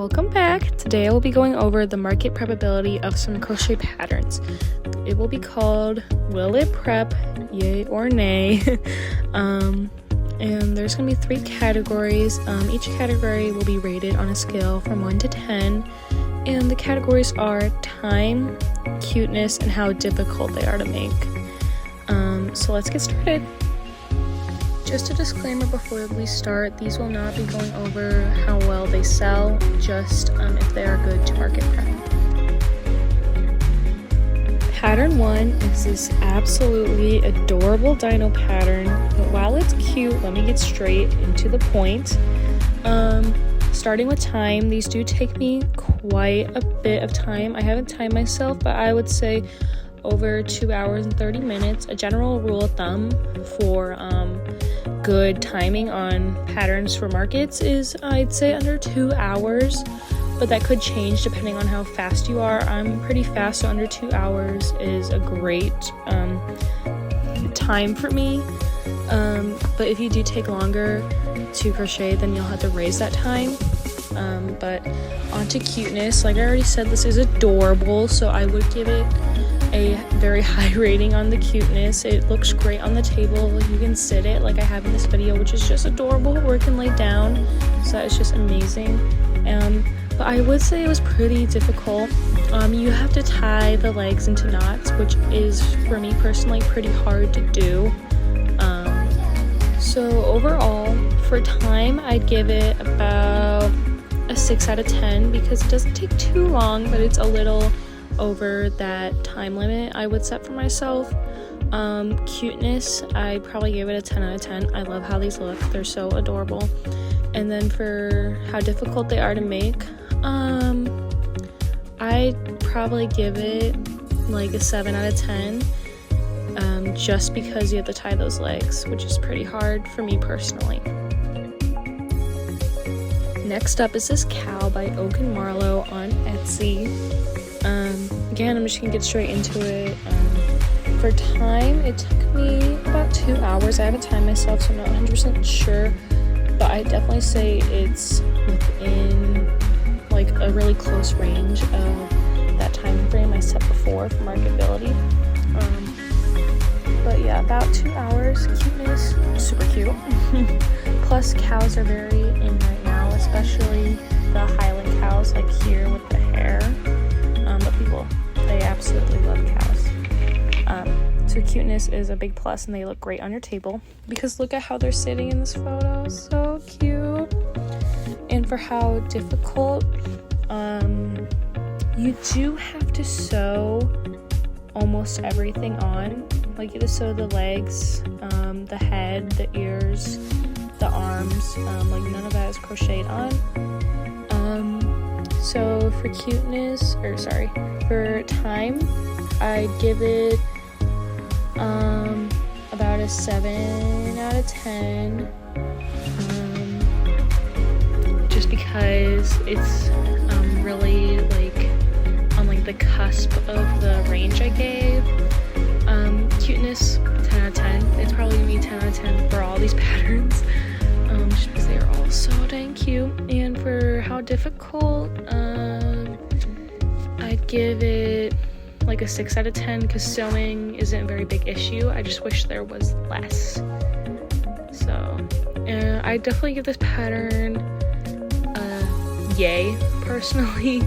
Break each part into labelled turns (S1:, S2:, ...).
S1: Welcome back. Today I will be going over the market probability of some crochet patterns. It will be called Will It Prep, Yay or Nay? And there's going to be 3 categories. Each category will be rated on a scale from 1 to 10. And the categories are time, cuteness, and how difficult they are to make. So let's get started. Just a disclaimer before we start, these will not be going over how well they sell, just if they are good to market prep. Pattern 1 is this absolutely adorable dino pattern, but while it's cute, let me get straight into the point. Starting with time, these do take me quite a bit of time. I haven't timed myself, but I would say over 2 hours and 30 minutes. A general rule of thumb for good timing on patterns for markets is, I'd say, under 2 hours, but that could change depending on how fast you are. I'm pretty fast, so under 2 hours is a great time for me, but if you do take longer to crochet, then you'll have to raise that time. But onto cuteness, like I already said, this is adorable, so I would give it a very high rating on the cuteness. It looks great on the table. You can sit it like I have in this video, which is just adorable, or it can lay down, so that is just amazing. But I would say it was pretty difficult. You have to tie the legs into knots, which is, for me personally, pretty hard to do. So overall, for time, I'd give it about a 6 out of 10 because it doesn't take too long, but it's a little over that time limit I would set for myself. Cuteness, I'd probably give it a 10 out of 10. I love how these look. They're so adorable. And then for how difficult they are to make, I'd probably give it like a 7 out of 10. Just because you have to tie those legs, which is pretty hard for me personally. Next up is this cow by Oak and Marlowe on Etsy. Again, I'm just gonna get straight into it. For time, it took me about 2 hours. I haven't timed myself, so I'm not 100% sure, but I definitely say it's within like a really close range of that time frame I set before for marketability. But yeah, about 2 hours. Cuteness, super cute. Plus, cows are very in right now, especially the Highland cows, like here with the hair. But people, they absolutely love cows. So cuteness is a big plus, and they look great on your table because look at how they're sitting in this photo. So cute. And for how difficult, you do have to sew almost everything on. Like you have to sew the legs, the head, the ears, the arms, like none of that is crocheted on. So for cuteness, for time, I'd give it about a 7 out of 10, just because it's really like on like the cusp of the range I gave. Cuteness, 10 out of 10. It's probably gonna be 10 out of 10 for all these patterns, just because they are all so dang cute. And for how difficult, I'd give it like a 6 out of 10 because sewing isn't a very big issue. I just wish there was less. So, I definitely give this pattern a yay, personally.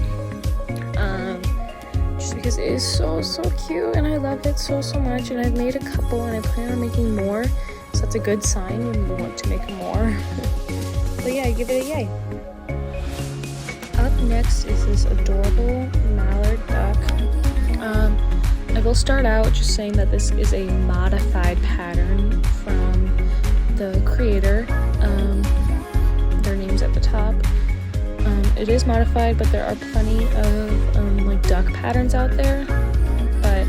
S1: Just because it is so cute and I love it so much, and I've made a couple and I plan on making more, so that's a good sign when you want to make more. But yeah, I give it a yay. Up next is this adorable mallard duck. I will start out just saying that this is a modified pattern from the creator. Their name's at the top. It is modified, but there are plenty of like duck patterns out there, but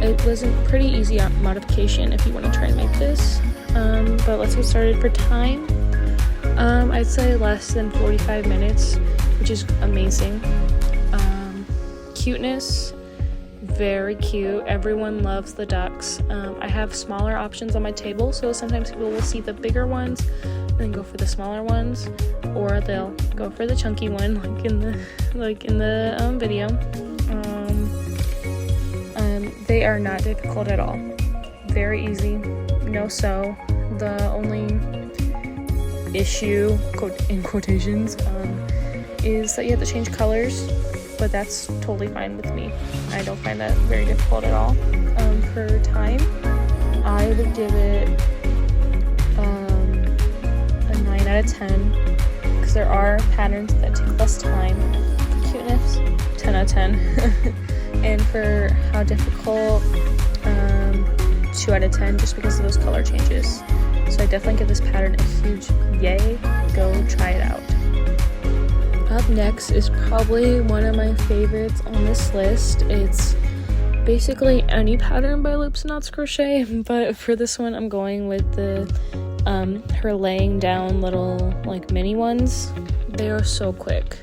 S1: it was a pretty easy modification if you want to try and make this. But let's get started. For time, I'd say less than 45 minutes, which is amazing. Cuteness, very cute. Everyone loves the ducks. I have smaller options on my table, so sometimes people will see the bigger ones and then go for the smaller ones, or they'll go for the chunky one like in the video. They are not difficult at all. Very easy, no sew. The only issue, in quotations, is that you have to change colors, but that's totally fine with me. I don't find that very difficult at all. For time, I would give it a 9 out of 10, because there are patterns that take less time. For cuteness, 10 out of 10. And for how difficult, 2 out of 10, just because of those color changes. So I definitely give this pattern a huge yay. Go try it out. Up next is probably one of my favorites on this list. It's basically any pattern by Loops and Knots Crochet, but for this one I'm going with the her laying down little like mini ones. They are so quick.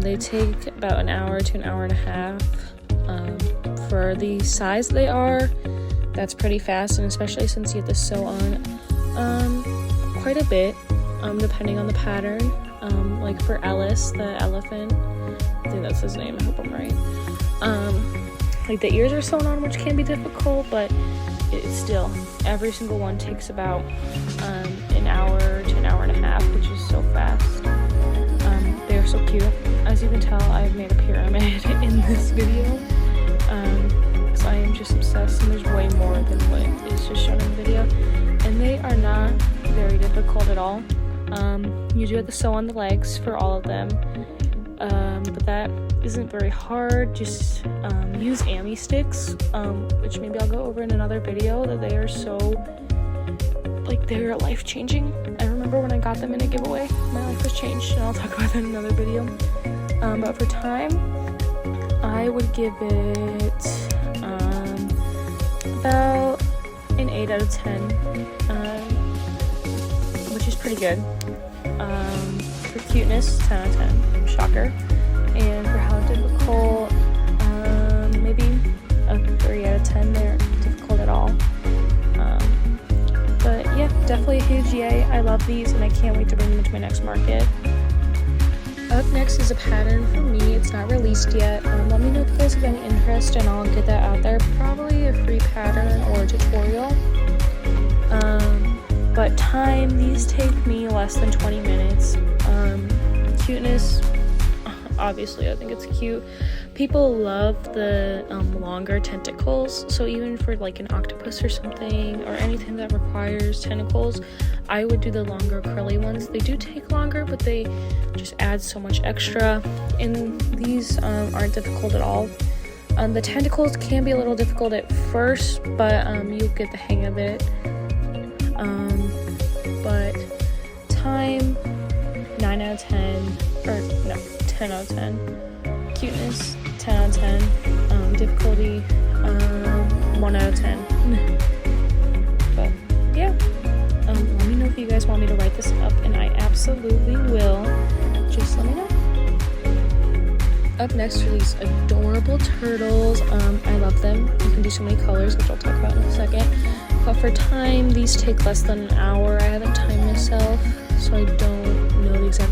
S1: They take about an hour to an hour and a half. For the size they are, that's pretty fast, and especially since you have to sew on quite a bit, depending on the pattern. Like for Ellis, the elephant, I think that's his name, I hope I'm right. Like the ears are sewn on, which can be difficult, but it's still, every single one takes about an hour to an hour and a half, which is so fast. They are so cute. As you can tell, I've made a pyramid in this video, because I am just obsessed, and there's way more than what is just shown in the video, and they are not very difficult at all. You do have to sew on the legs for all of them, but that isn't very hard. Just use Ami sticks, which maybe I'll go over in another video, that they are so, like, they're life-changing. I remember when I got them in a giveaway, my life was changed, and I'll talk about that in another video. But for time, I would give it about an 8 out of 10, which is pretty good. For cuteness, 10 out of 10, shocker. And for how difficult, maybe a 3 out of 10. They're difficult at all. But yeah, definitely a huge yay. I love these, and I can't wait to bring them to my next market. Up next is a pattern for me. It's not released yet. Let me know if you guys have any interest, and I'll get that out there. Probably a free pattern or a tutorial. But time, these take me less than 20 minutes. Cuteness, obviously I think it's cute. People love the longer tentacles, so even for like an octopus or something, or anything that requires tentacles, I would do the longer curly ones. They do take longer, but they just add so much extra, and these aren't difficult at all. The tentacles can be a little difficult at first, but you'll get the hang of it. But time, 9 out of 10, or no, 10 out of 10. Cuteness, 10 out of 10. Difficulty, 1 out of 10. But yeah, let me know if you guys want me to write this up, and I absolutely will. Just let me know. Up next are these adorable turtles. I love them. You can do so many colors, which I'll talk about in a second. But for time, these take less than an hour. I haven't timed myself, so I don't know the exact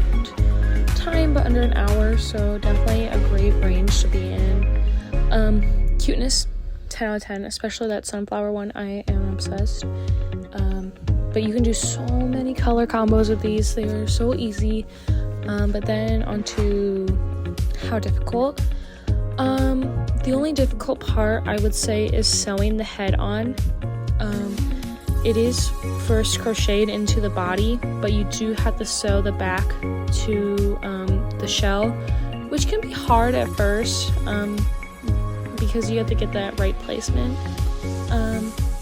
S1: time, but under an hour, so definitely a great range to be in. Cuteness, 10 out of 10, especially that sunflower one. I am obsessed. But you can do so many color combos with these. They are so easy. But then onto how difficult. The only difficult part, I would say, is sewing the head on. It is first crocheted into the body, but you do have to sew the back to the shell, which can be hard at first, because you have to get that right placement.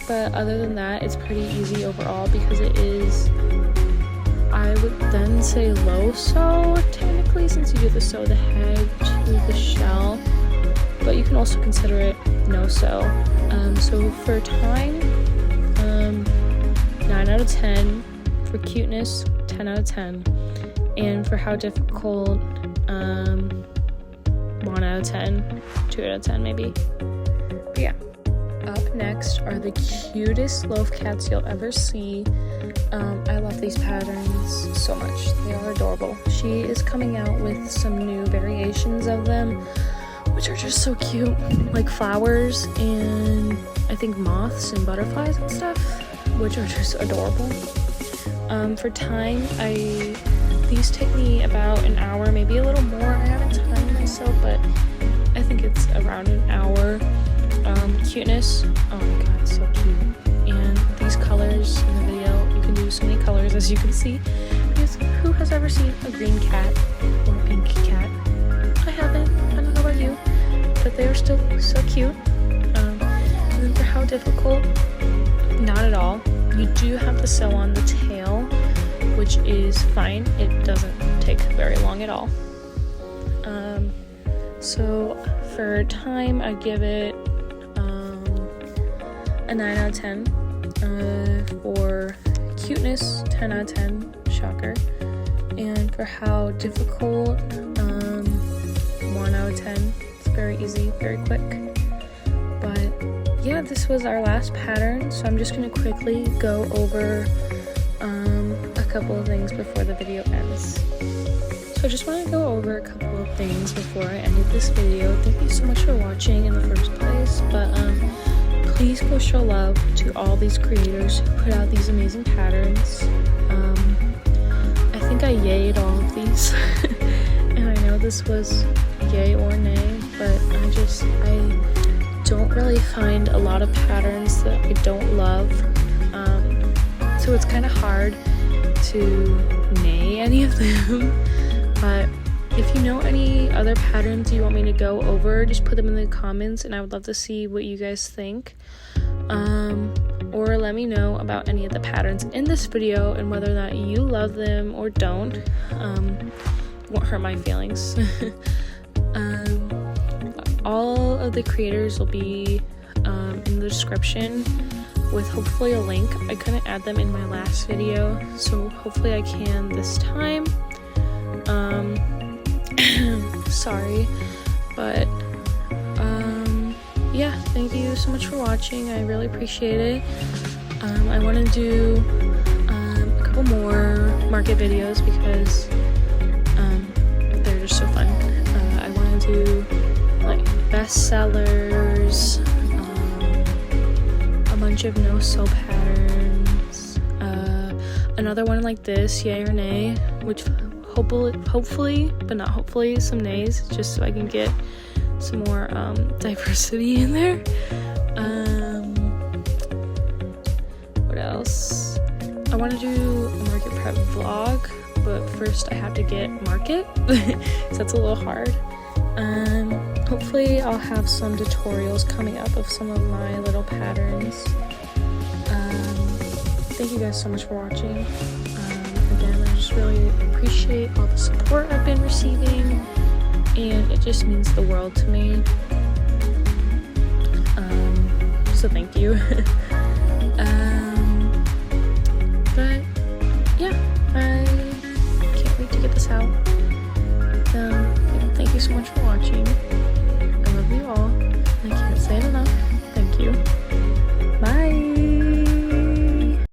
S1: But other than that, it's pretty easy overall, because it is, I would then say, low sew technically, since you do have to sew the head to the shell, but you can also consider it no sew. So for time, 9 out of 10. For cuteness, 10 out of 10. And for how difficult, 9 1 out of 10, 2 out of 10 maybe. But yeah. Up next are the cutest loaf cats you'll ever see. I love these patterns so much. They are adorable. She is coming out with some new variations of them, which are just so cute, like flowers and I think moths and butterflies and stuff, which are just adorable. For time, these take me about an hour, maybe a little more. I haven't timed myself, but I think it's around an hour. Cuteness, oh my god, so cute. And these colors in the video, you can do so many colors as you can see, because who has ever seen a green cat or a pink cat? I haven't. I don't know about you, but they are still so cute. And then for how difficult, not at all. You do have to sew on the tail, which is fine. It doesn't take very long at all. So for time, I give it a 9 out of 10. For cuteness, 10 out of 10. Shocker. And for how difficult, 1 out of 10. It's very easy, very quick. But yeah, this was our last pattern, so I'm just gonna quickly go over a couple of things before the video ends. So I just want to go over a couple of things before I ended this video. Thank you so much for watching in the first place, but please go show love to all these creators who put out these amazing patterns. I think I yayed all of these and I know this was yay or nay, but I don't really find a lot of patterns that I don't love, so it's kind of hard to nay any of them. But if you know any other patterns you want me to go over, just put them in the comments and I would love to see what you guys think. Or let me know about any of the patterns in this video and whether or not you love them or don't. Won't hurt my feelings. All of the creators will be in the description with hopefully a link. I couldn't add them in my last video, so hopefully I can this time. Sorry, but yeah, thank you so much for watching. I really appreciate it. I want to do a couple more market videos because they're just so fun. I want to do like bestsellers, a bunch of no sew patterns, another one like this, yay or nay, which hopefully, but not hopefully, some nays, just so I can get some more diversity in there. What else? I want to do a market prep vlog, but first I have to get market, so that's a little hard. Hopefully I'll have some tutorials coming up of some of my little patterns. Thank you guys so much for watching. Again, I just really appreciate all the support I've been receiving, and it just means the world to me. So thank you. But yeah, I can't wait to get this out. Thank you so much for watching. I love you all.